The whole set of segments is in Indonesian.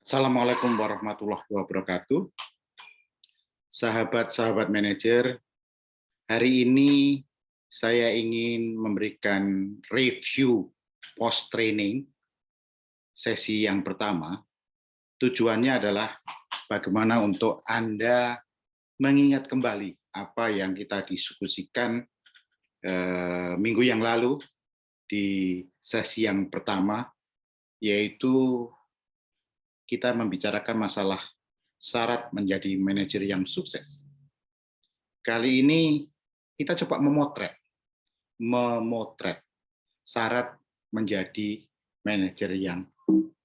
Assalamualaikum warahmatullahi wabarakatuh. Sahabat-sahabat manajer, hari ini saya ingin memberikan review post training sesi yang pertama. Tujuannya adalah bagaimana untuk Anda mengingat kembali apa yang kita diskusikan minggu yang lalu di sesi yang pertama, yaitu kita membicarakan masalah syarat menjadi manajer yang sukses. Kali ini kita coba memotret syarat menjadi manajer yang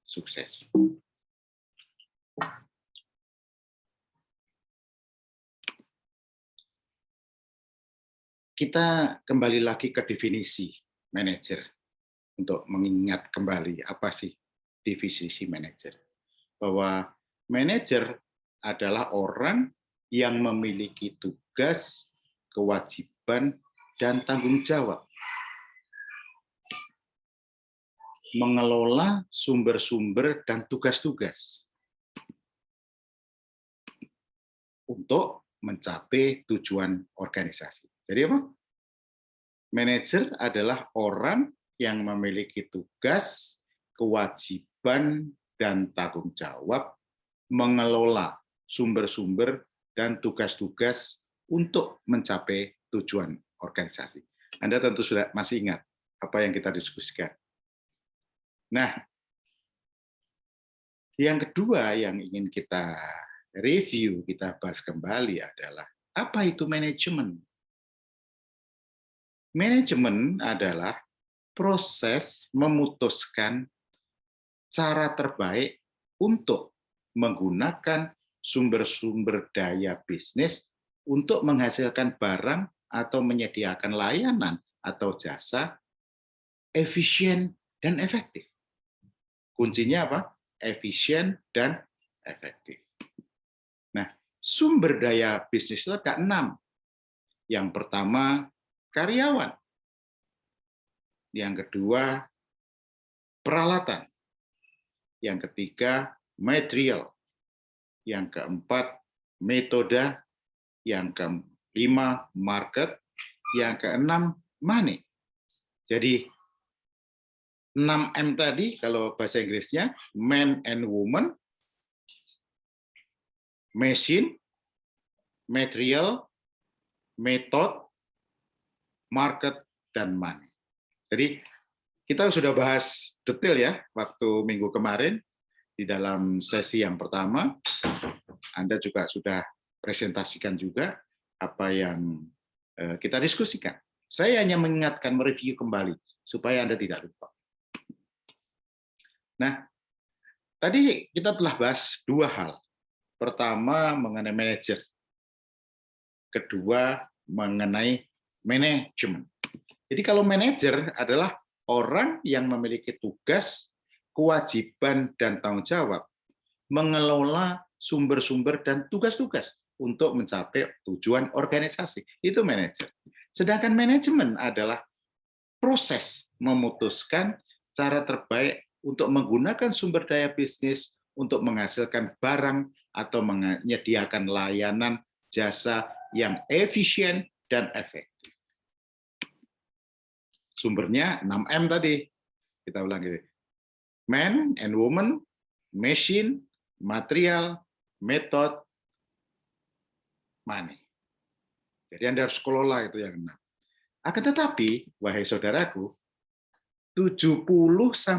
sukses. Kita kembali lagi ke definisi manajer untuk mengingat kembali apa sih definisi manajer. Bahwa manajer adalah orang yang memiliki tugas, kewajiban, dan tanggung jawab mengelola sumber-sumber dan tugas-tugas untuk mencapai tujuan organisasi. Jadi apa? Manajer adalah orang yang memiliki tugas, kewajiban, dan tanggung jawab mengelola sumber-sumber dan tugas-tugas untuk mencapai tujuan organisasi. Anda tentu sudah masih ingat apa yang kita diskusikan. Nah, yang kedua yang ingin kita review, kita bahas kembali adalah apa itu manajemen? Manajemen adalah proses memutuskan cara terbaik untuk menggunakan sumber-sumber daya bisnis untuk menghasilkan barang atau menyediakan layanan atau jasa efisien dan efektif. Kuncinya apa? Efisien dan efektif. Nah, sumber daya bisnis itu ada 6. Yang pertama, karyawan. Yang kedua, peralatan. Yang ketiga, material. Yang keempat, metode. Yang kelima, market. Yang keenam, money. Jadi 6M tadi, kalau bahasa Inggrisnya, man and woman, machine, material, method, market, dan money. Jadi kita sudah bahas detail ya waktu minggu kemarin di dalam sesi yang pertama. Anda juga sudah presentasikan juga apa yang kita diskusikan. Saya hanya mengingatkan, mereview kembali supaya Anda tidak lupa. Nah, tadi kita telah bahas 2 hal. Pertama mengenai manajer. Kedua mengenai manajemen. Jadi kalau manajer adalah orang yang memiliki tugas, kewajiban, dan tanggung jawab mengelola sumber-sumber dan tugas-tugas untuk mencapai tujuan organisasi. Itu manajer. Sedangkan manajemen adalah proses memutuskan cara terbaik untuk menggunakan sumber daya bisnis untuk menghasilkan barang atau menyediakan layanan jasa yang efisien dan efektif. Sumbernya 6M tadi. Kita ulang gitu. Man and woman, machine, material, method, money. Jadi Anda harus kelola itu yang 6. Akan tetapi, wahai saudaraku, 70-80%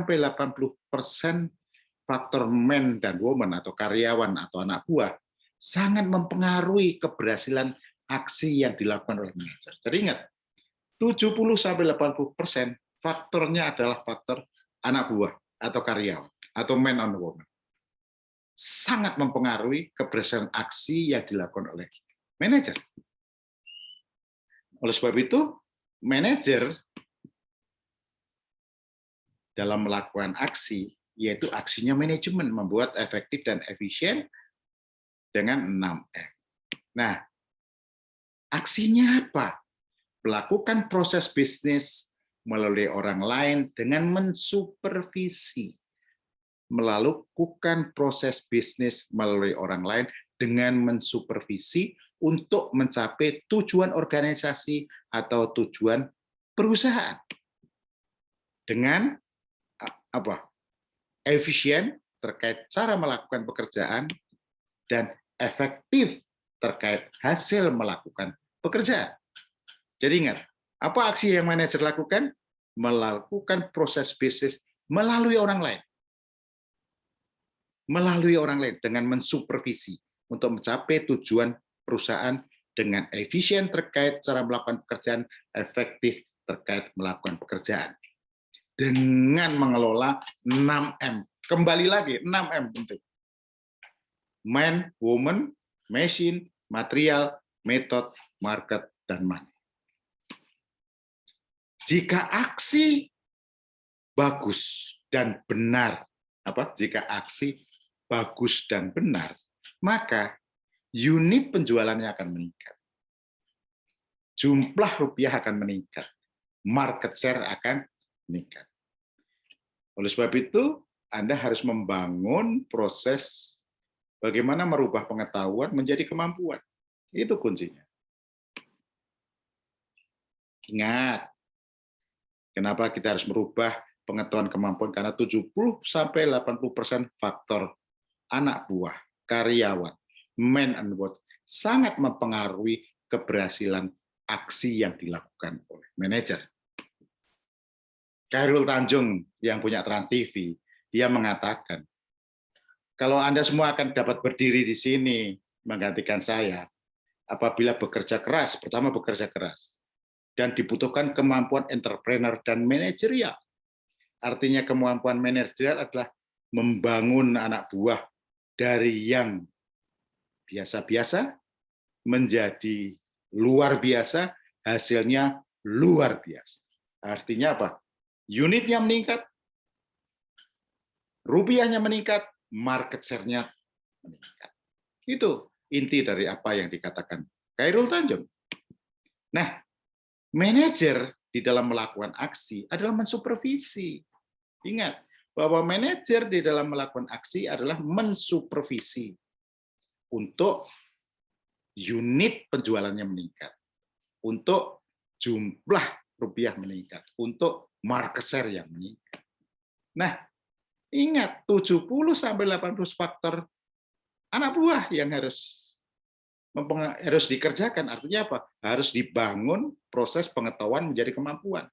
faktor man dan woman atau karyawan atau anak buah sangat mempengaruhi keberhasilan aksi yang dilakukan oleh manajer. Jadi ingat, 70-80% faktornya adalah faktor anak buah atau karyawan atau man on woman. Sangat mempengaruhi keberhasilan aksi yang dilakukan oleh manajer. Oleh sebab itu, manajer dalam melakukan aksi, yaitu aksinya manajemen, membuat efektif dan efisien dengan 6M. Nah, aksinya apa? Melakukan proses bisnis melalui orang lain dengan mensupervisi melakukan proses bisnis melalui orang lain dengan mensupervisi untuk mencapai tujuan organisasi atau tujuan perusahaan dengan apa? Efisien terkait cara melakukan pekerjaan dan efektif terkait hasil melakukan pekerjaan. Jadi ingat, apa aksi yang manajer lakukan? Melakukan proses bisnis melalui orang lain. Melalui orang lain dengan mensupervisi untuk mencapai tujuan perusahaan dengan efisien terkait cara melakukan pekerjaan, efektif terkait melakukan pekerjaan. Dengan mengelola 6M. Kembali lagi, 6M penting. Man, woman, machine, material, method, market, dan money. Jika aksi bagus dan benar, jika aksi bagus dan benar, maka unit penjualannya akan meningkat. Jumlah rupiah akan meningkat. Market share akan meningkat. Oleh sebab itu, Anda harus membangun proses bagaimana merubah pengetahuan menjadi kemampuan. Itu kuncinya. Ingat, kenapa kita harus merubah pengetahuan kemampuan? Karena 70-80% faktor anak buah, karyawan, man and work sangat mempengaruhi keberhasilan aksi yang dilakukan oleh manajer. Khairul Tanjung yang punya Trans TV, dia mengatakan, kalau Anda semua akan dapat berdiri di sini menggantikan saya, apabila bekerja keras, pertama bekerja keras, dan dibutuhkan kemampuan entrepreneur dan manajerial. Artinya kemampuan manajerial adalah membangun anak buah dari yang biasa-biasa menjadi luar biasa, hasilnya luar biasa. Artinya apa? Unitnya meningkat, rupiahnya meningkat, market share-nya meningkat. Itu inti dari apa yang dikatakan Khairul Tanjung. Nah, manajer di dalam melakukan aksi adalah mensupervisi. Ingat, bahwa manajer di dalam melakukan aksi adalah mensupervisi untuk unit penjualannya meningkat, untuk jumlah rupiah meningkat, untuk market share yang meningkat. Nah, ingat 70-80 faktor anak buah yang harus dikerjakan. Artinya apa? Harus dibangun proses pengetahuan menjadi kemampuan.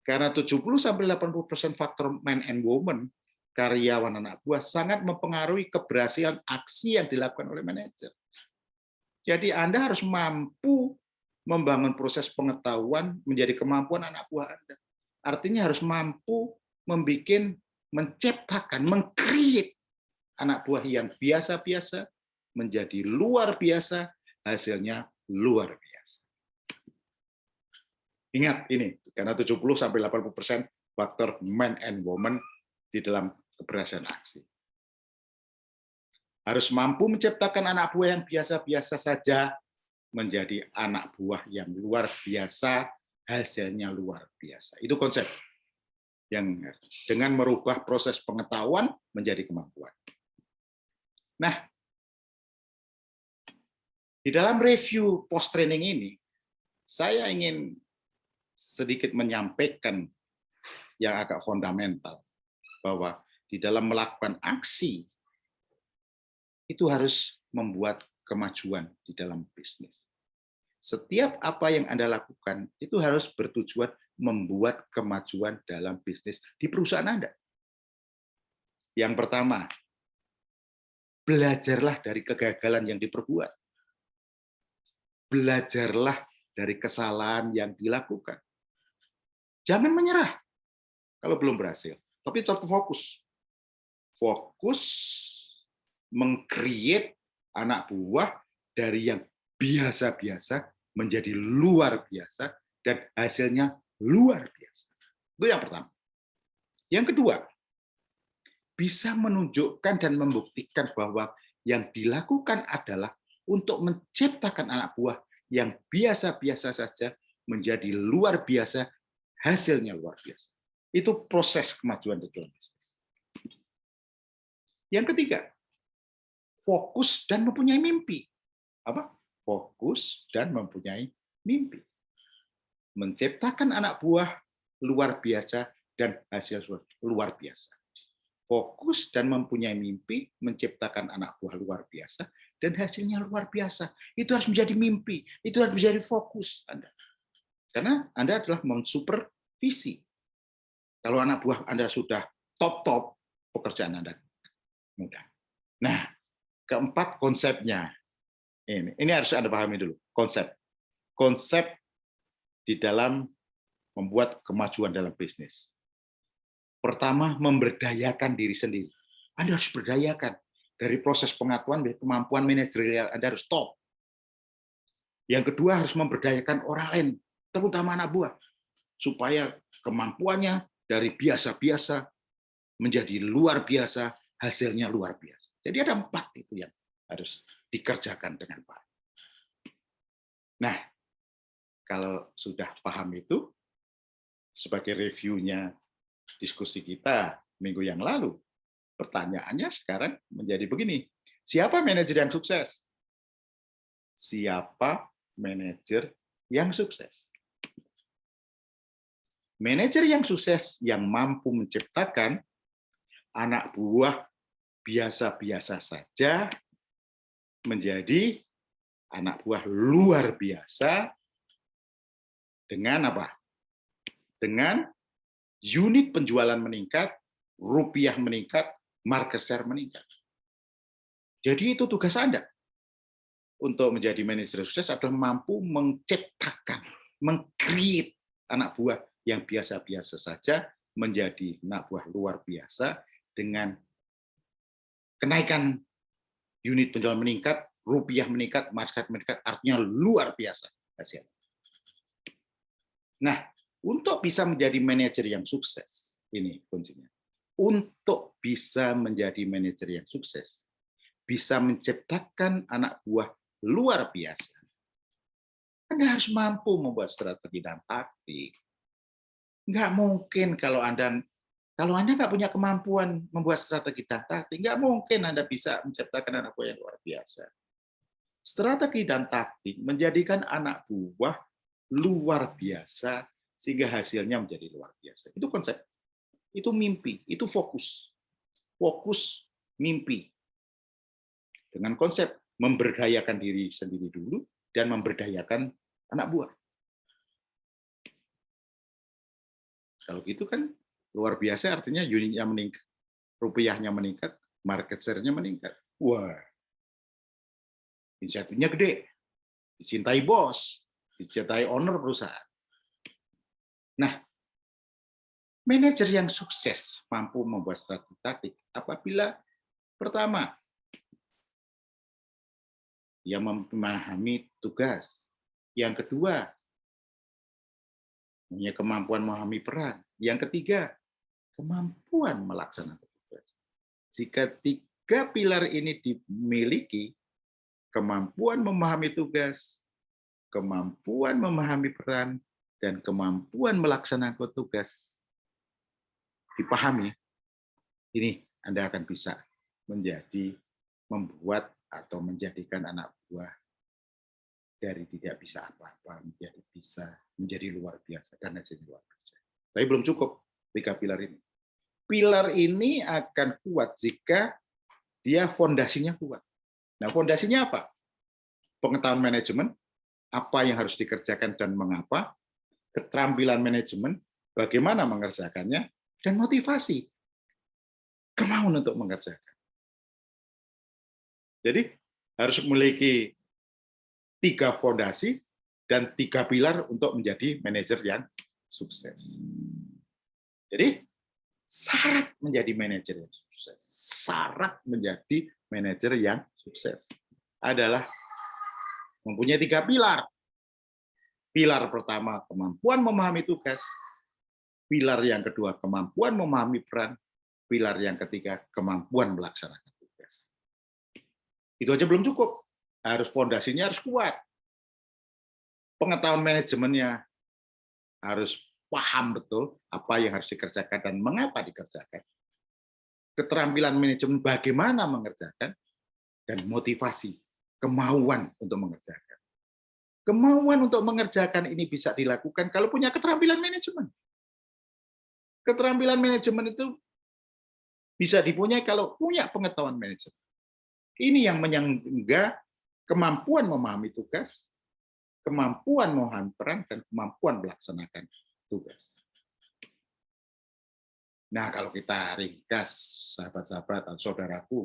Karena 70-80% faktor man and woman, karyawan anak buah, sangat mempengaruhi keberhasilan aksi yang dilakukan oleh manajer. Jadi Anda harus mampu membangun proses pengetahuan menjadi kemampuan anak buah Anda. Artinya harus mampu menciptakan, meng-create anak buah yang biasa-biasa menjadi luar biasa, hasilnya luar biasa. Ingat ini, karena 70-80% faktor man and woman di dalam keberhasilan aksi. Harus mampu menciptakan anak buah yang biasa-biasa saja menjadi anak buah yang luar biasa, hasilnya luar biasa. Itu konsep yang dengan merubah proses pengetahuan menjadi kemampuan. Nah, di dalam review post-training ini, saya ingin sedikit menyampaikan yang agak fundamental, bahwa di dalam melakukan aksi, itu harus membuat kemajuan di dalam bisnis. Setiap apa yang Anda lakukan itu harus bertujuan membuat kemajuan dalam bisnis di perusahaan Anda. Yang pertama, belajarlah dari kegagalan yang diperbuat. Belajarlah dari kesalahan yang dilakukan. Jangan menyerah kalau belum berhasil, tapi tetap fokus. Fokus meng-create anak buah dari yang biasa-biasa menjadi luar biasa dan hasilnya luar biasa. Itu yang pertama. Yang kedua, bisa menunjukkan dan membuktikan bahwa yang dilakukan adalah untuk menciptakan anak buah yang biasa-biasa saja menjadi luar biasa, hasilnya luar biasa. Itu proses kemajuan di dalam bisnis. Yang ketiga, fokus dan mempunyai mimpi. Apa? Fokus dan mempunyai mimpi. Menciptakan anak buah luar biasa dan hasil luar biasa. Fokus dan mempunyai mimpi, menciptakan anak buah luar biasa, dan hasilnya luar biasa. Itu harus menjadi mimpi, itu harus menjadi fokus Anda. Karena Anda adalah mensupervisi. Kalau anak buah Anda sudah top-top, pekerjaan Anda mudah. Nah, keempat konsepnya. Ini harus Anda pahami dulu, konsep. Konsep di dalam membuat kemajuan dalam bisnis. Pertama, memberdayakan diri sendiri. Anda harus berdayakan. Dari proses pengetahuan, kemampuan manajerial Anda harus top. Yang kedua, harus memberdayakan orang lain, terutama anak buah, supaya kemampuannya dari biasa-biasa menjadi luar biasa, hasilnya luar biasa. Jadi ada 4 itu yang harus dikerjakan dengan baik. Nah, kalau sudah paham itu, sebagai reviewnya diskusi kita minggu yang lalu, pertanyaannya sekarang menjadi begini, siapa manajer yang sukses? Siapa manajer yang sukses? Manajer yang sukses yang mampu menciptakan anak buah biasa-biasa saja menjadi anak buah luar biasa dengan apa? Dengan unit penjualan meningkat, rupiah meningkat, market share meningkat. Jadi itu tugas Anda untuk menjadi manajer sukses adalah mampu menciptakan, meng-create anak buah yang biasa-biasa saja menjadi anak buah luar biasa dengan kenaikan unit penjualan meningkat, rupiah meningkat, market meningkat, artinya luar biasa hasil. Nah, untuk bisa menjadi manajer yang sukses, ini kuncinya. Untuk bisa menjadi manajer yang sukses, bisa menciptakan anak buah luar biasa, Anda harus mampu membuat strategi dan taktik. Nggak mungkin kalau Anda nggak punya kemampuan membuat strategi dan taktik, nggak mungkin Anda bisa menciptakan anak buah yang luar biasa. Strategi dan taktik menjadikan anak buah luar biasa sehingga hasilnya menjadi luar biasa. Itu konsep, itu mimpi, itu fokus. Fokus mimpi. Dengan konsep memberdayakan diri sendiri dulu dan memberdayakan anak buah. Kalau gitu kan luar biasa artinya unitnya meningkat, rupiahnya meningkat, market share-nya meningkat. Wah, insentifnya gede, dicintai bos, dicintai owner perusahaan. Nah, manajer yang sukses mampu membuat strategi taktik apabila pertama, ia memahami tugas. Yang kedua, punya kemampuan memahami peran. Yang ketiga, kemampuan melaksanakan tugas. Jika 3 pilar ini dimiliki, kemampuan memahami tugas, kemampuan memahami peran, dan kemampuan melaksanakan tugas dipahami, ini Anda akan bisa membuat atau menjadikan anak buah dari tidak bisa apa-apa menjadi luar biasa dan hasilnya luar biasa. Tapi belum cukup 3 pilar ini. Pilar ini akan kuat jika dia fondasinya kuat. Nah, fondasinya apa? Pengetahuan manajemen, apa yang harus dikerjakan dan mengapa, keterampilan manajemen, bagaimana mengerjakannya, dan motivasi, kemauan untuk mengerjakan. Jadi harus memiliki 3 fondasi dan 3 pilar untuk menjadi manajer yang sukses. Jadi syarat menjadi manajer yang sukses, syarat menjadi manajer yang sukses adalah mempunyai 3 pilar. Pilar pertama, kemampuan memahami tugas. Pilar yang kedua, kemampuan memahami peran. Pilar yang ketiga, kemampuan melaksanakan tugas. Itu aja belum cukup. Harus fondasinya harus kuat. Pengetahuan manajemennya harus paham betul apa yang harus dikerjakan dan mengapa dikerjakan. keterampilan manajemen bagaimana mengerjakan, dan motivasi, kemauan untuk mengerjakan. Kemauan untuk mengerjakan ini bisa dilakukan kalau punya keterampilan manajemen. Keterampilan manajemen itu bisa dipunyai kalau punya pengetahuan manajemen. Ini yang menyangga kemampuan memahami tugas, kemampuan memahami peran, dan kemampuan melaksanakan tugas. Nah, kalau kita ringkas, sahabat-sahabat atau saudaraku,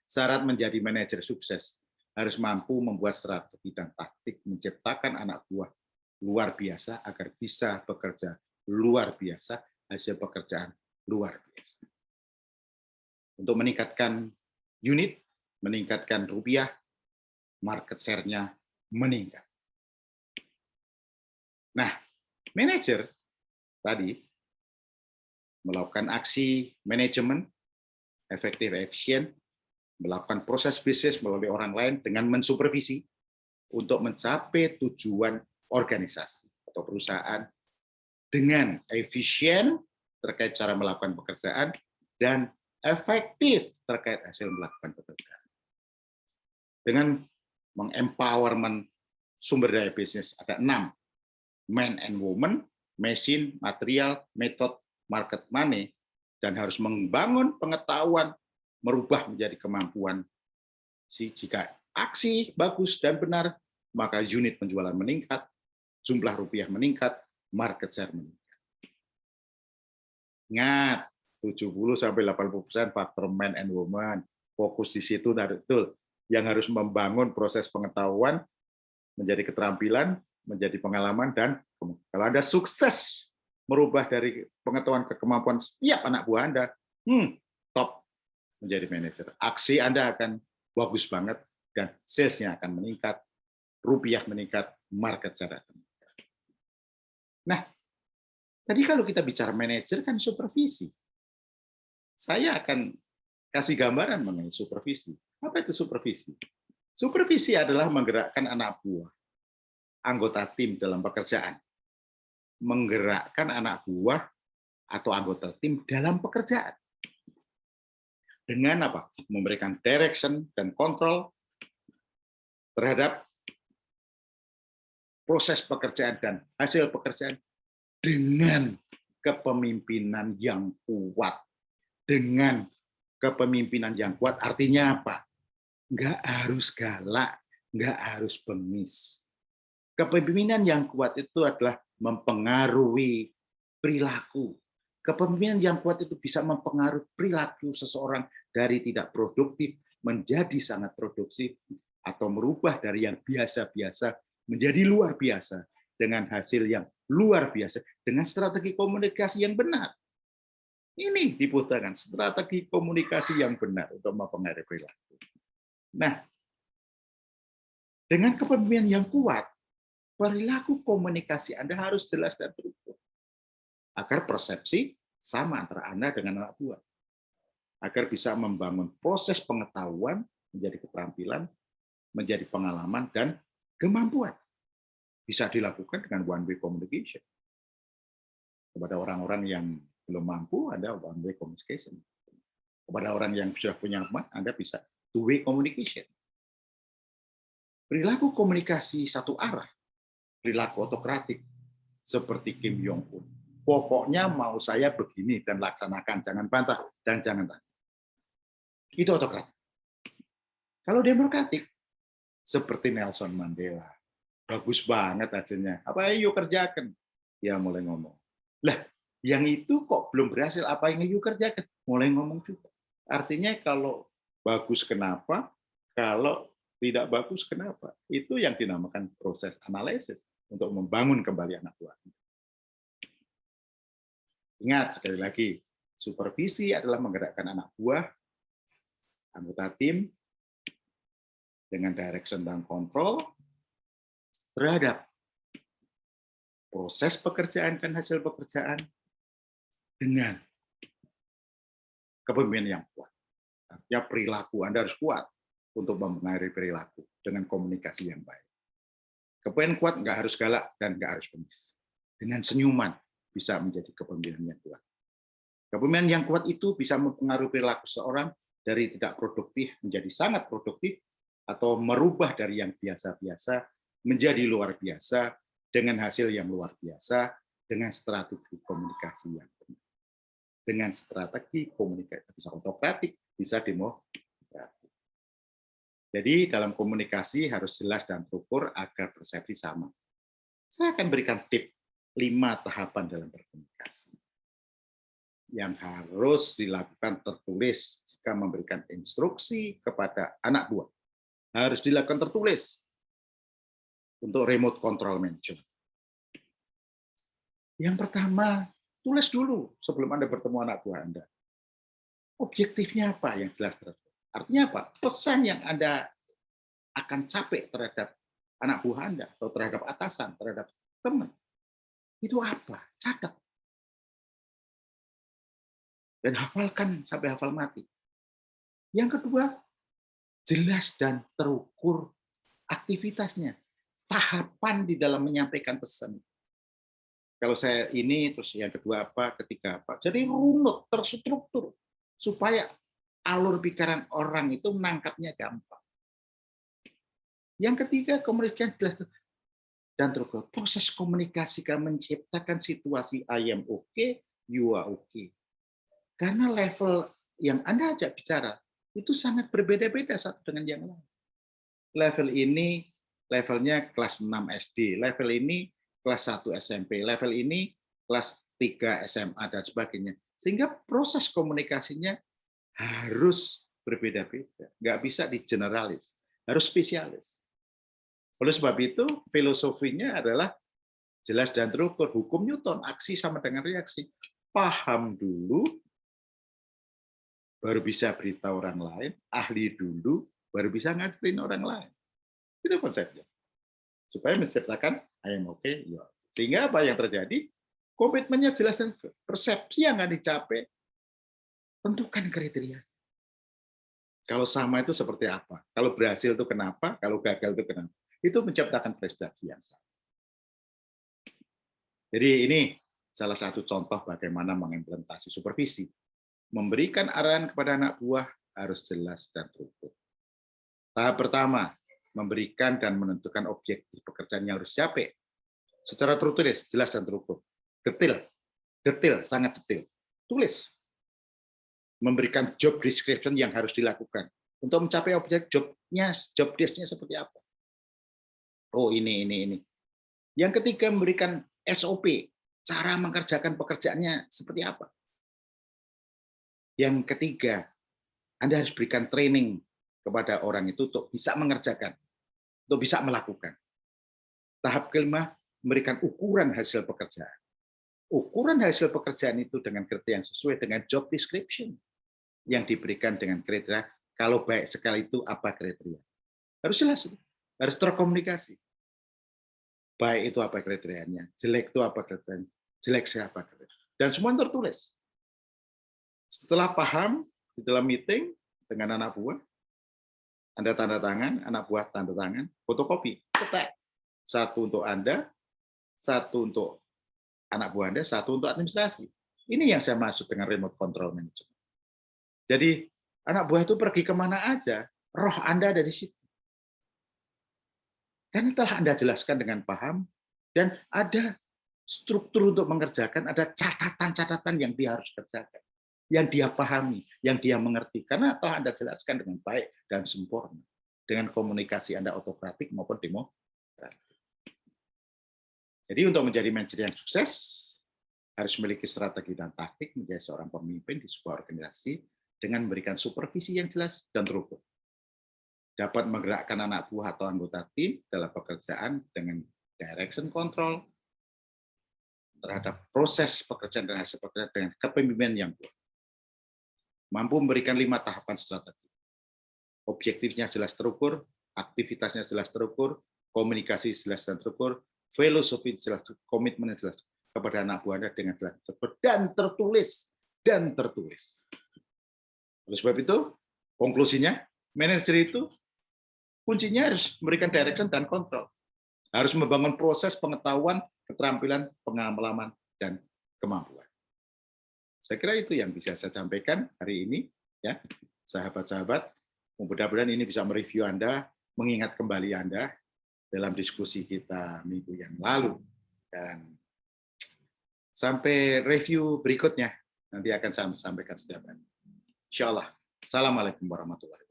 syarat menjadi manajer sukses harus mampu membuat strategi dan taktik menciptakan anak buah luar biasa agar bisa bekerja luar biasa, hasil pekerjaan luar biasa. Untuk meningkatkan unit, meningkatkan rupiah, market share-nya meningkat. Nah, manajer tadi melakukan aksi manajemen efektif efisien, melakukan proses bisnis melalui orang lain dengan mensupervisi untuk mencapai tujuan organisasi atau perusahaan dengan efisien terkait cara melakukan pekerjaan dan efektif terkait hasil melakukan pekerjaan. Dengan mengempowerment sumber daya bisnis ada 6, man and woman, machine, material, method, market, money, dan harus membangun pengetahuan merubah menjadi kemampuan. Jika aksi bagus dan benar, maka unit penjualan meningkat, jumlah rupiah meningkat, market share meningkat. Ingat, 70-80% faktor man and woman. Fokus di situ, betul. Yang harus membangun proses pengetahuan, menjadi keterampilan, menjadi pengalaman, dan kalau Anda sukses merubah dari pengetahuan ke kemampuan setiap anak buah Anda, top menjadi manajer. Aksi Anda akan bagus banget, dan sales-nya akan meningkat, rupiah meningkat, market share akan meningkat. Nah, tadi kalau kita bicara manajer kan supervisi. Saya akan kasih gambaran mengenai supervisi. Apa itu supervisi? Supervisi adalah menggerakkan anak buah, anggota tim dalam pekerjaan. Menggerakkan anak buah atau anggota tim dalam pekerjaan. Dengan apa? Memberikan direction dan kontrol terhadap proses pekerjaan dan hasil pekerjaan dengan kepemimpinan yang kuat. Dengan kepemimpinan yang kuat artinya apa? Nggak harus galak, nggak harus bengis. Kepemimpinan yang kuat itu adalah mempengaruhi perilaku. Kepemimpinan yang kuat itu bisa mempengaruhi perilaku seseorang dari tidak produktif menjadi sangat produktif, atau merubah dari yang biasa-biasa menjadi luar biasa dengan hasil yang luar biasa dengan strategi komunikasi yang benar. Ini dibutuhkan strategi komunikasi yang benar untuk mempengaruhi perilaku. Nah, dengan kepemimpinan yang kuat, perilaku komunikasi Anda harus jelas dan terukur. Agar persepsi sama antara Anda dengan anak buah. Agar bisa membangun proses pengetahuan menjadi keterampilan, menjadi pengalaman, dan kemampuan. Bisa dilakukan dengan one-way communication. Kepada orang-orang yang belum mampu, Anda one-way communication. Kepada orang yang sudah punya kemampuan, Anda bisa two-way communication. Perilaku komunikasi satu arah, perilaku otokratik, seperti Kim Jong-un. Pokoknya mau saya begini dan laksanakan, jangan bantah dan jangan tanya. Itu otokratik. Kalau demokratik, seperti Nelson Mandela, bagus banget hasilnya. Apa yang yuk kerjakan? Ya mulai ngomong. Lah, yang itu kok belum berhasil, apa yang yuk kerjakan? Mulai ngomong juga. Artinya kalau bagus kenapa, kalau tidak bagus kenapa? Itu yang dinamakan proses analisis untuk membangun kembali anak buah. Ingat sekali lagi, supervisi adalah menggerakkan anak buah, anggota tim, dengan direction dan kontrol terhadap proses pekerjaan dan hasil pekerjaan dengan kepemimpinan yang kuat. Artinya perilaku Anda harus kuat untuk mempengaruhi perilaku dengan komunikasi yang baik. Kepemimpinan kuat nggak harus galak dan nggak harus bengis. Dengan senyuman bisa menjadi kepemimpinan yang kuat. Kepemimpinan yang kuat itu bisa mempengaruhi perilaku seorang dari tidak produktif menjadi sangat produktif, atau merubah dari yang biasa-biasa menjadi luar biasa dengan hasil yang luar biasa, dengan strategi komunikasi yang benar. Dengan strategi komunikasi bisa otokratik, bisa demokratik. Jadi dalam komunikasi harus jelas dan terukur agar persepsi sama. Saya akan berikan tip 5 tahapan dalam berkomunikasi yang harus dilakukan tertulis jika memberikan instruksi kepada anak buah. Harus dilakukan tertulis untuk remote control manager. Yang pertama, tulis dulu sebelum Anda bertemu anak buah Anda. Objektifnya apa yang jelas terus. Artinya apa? Pesan yang Anda akan capek terhadap anak buah Anda atau terhadap atasan, terhadap teman. Itu apa? Catat. Dan hafalkan sampai hafal mati. Yang kedua, jelas dan terukur aktivitasnya. Tahapan di dalam menyampaikan pesan. Kalau saya ini, terus yang kedua apa, ketiga apa. Jadi runut, terstruktur. Supaya alur pikiran orang itu menangkapnya gampang. Yang ketiga, komunikasi jelas dan terukur. Proses komunikasi kan menciptakan situasi I am okay, you are okay. Karena level yang Anda ajak bicara itu sangat berbeda-beda satu dengan yang lain. Level ini levelnya kelas 6 SD, level ini kelas 1 SMP, level ini kelas 3 SMA dan sebagainya. Sehingga proses komunikasinya harus berbeda-beda, nggak bisa di generalis, harus spesialis. Oleh sebab itu, filosofinya adalah jelas dan terukur. Hukum Newton, aksi sama dengan reaksi. Paham dulu, baru bisa beritahu orang lain. Ahli dulu, baru bisa ngajarin orang lain. Itu konsepnya. Supaya menciptakan I am okay, you are okay. Sehingga apa yang terjadi? Komitmennya jelas dan persepsi yang akan dicapai, tentukan kriteria. Kalau sama itu seperti apa? Kalau berhasil itu kenapa? Kalau gagal itu kenapa? Itu menciptakan prestasi yang sama. Jadi ini salah satu contoh bagaimana mengimplementasi supervisi. Memberikan arahan kepada anak buah harus jelas dan terukur. Tahap pertama, memberikan dan menentukan objektif pekerjaan yang harus dicapai. Secara tertulis, jelas dan terukur. Detail, sangat detail. Tulis. Memberikan job description yang harus dilakukan. Untuk mencapai objek jobnya, job desk-nya seperti apa. Oh ini. Yang ketiga, memberikan SOP, cara mengerjakan pekerjaannya seperti apa. Yang ketiga, Anda harus berikan training kepada orang itu untuk bisa mengerjakan, untuk bisa melakukan. Tahap kelima, memberikan ukuran hasil pekerjaan. Ukuran hasil pekerjaan itu dengan kriteria yang sesuai dengan job description yang diberikan dengan kriteria. Kalau baik sekali itu apa kriteria? Harus jelas, harus terkomunikasi. Baik itu apa kriterianya, jelek itu apa kriterianya, jelek siapa kriterianya. Dan semua tertulis. Setelah paham di dalam meeting dengan anak buah, Anda tanda tangan, anak buah tanda tangan, fotokopi, cetak. Satu untuk Anda, satu untuk anak buah Anda, satu untuk administrasi. Ini yang saya maksud dengan remote control management. Jadi anak buah itu pergi kemana aja, roh Anda ada di situ. Karena telah Anda jelaskan dengan paham, dan ada struktur untuk mengerjakan, ada catatan-catatan yang dia harus kerjakan, yang dia pahami, yang dia mengerti. Karena telah Anda jelaskan dengan baik dan sempurna, dengan komunikasi Anda otokratik maupun demokratik. Jadi untuk menjadi manajer yang sukses, harus memiliki strategi dan taktik menjadi seorang pemimpin di sebuah organisasi dengan memberikan supervisi yang jelas dan terukur. Dapat menggerakkan anak buah atau anggota tim dalam pekerjaan dengan direction control terhadap proses pekerjaan dan hasil pekerjaan dengan kepemimpinan yang kuat. Mampu memberikan 5 tahapan strategi. Objektifnya jelas terukur, aktivitasnya jelas terukur, komunikasi jelas dan terukur, filosofi jelas, komitmen jelas kepada anak buah Anda dengan jelas terukur dan tertulis. Oleh sebab itu, konklusinya, manajer itu kuncinya harus memberikan direction dan kontrol. Harus membangun proses pengetahuan, keterampilan, pengalaman, dan kemampuan. Saya kira itu yang bisa saya sampaikan hari ini, ya, sahabat-sahabat. Mudah-mudahan ini bisa mereview Anda, mengingat kembali Anda dalam diskusi kita minggu yang lalu. Dan sampai review berikutnya, nanti akan saya sampaikan setiap hari. Insya Allah. Assalamualaikum warahmatullahi wabarakatuh.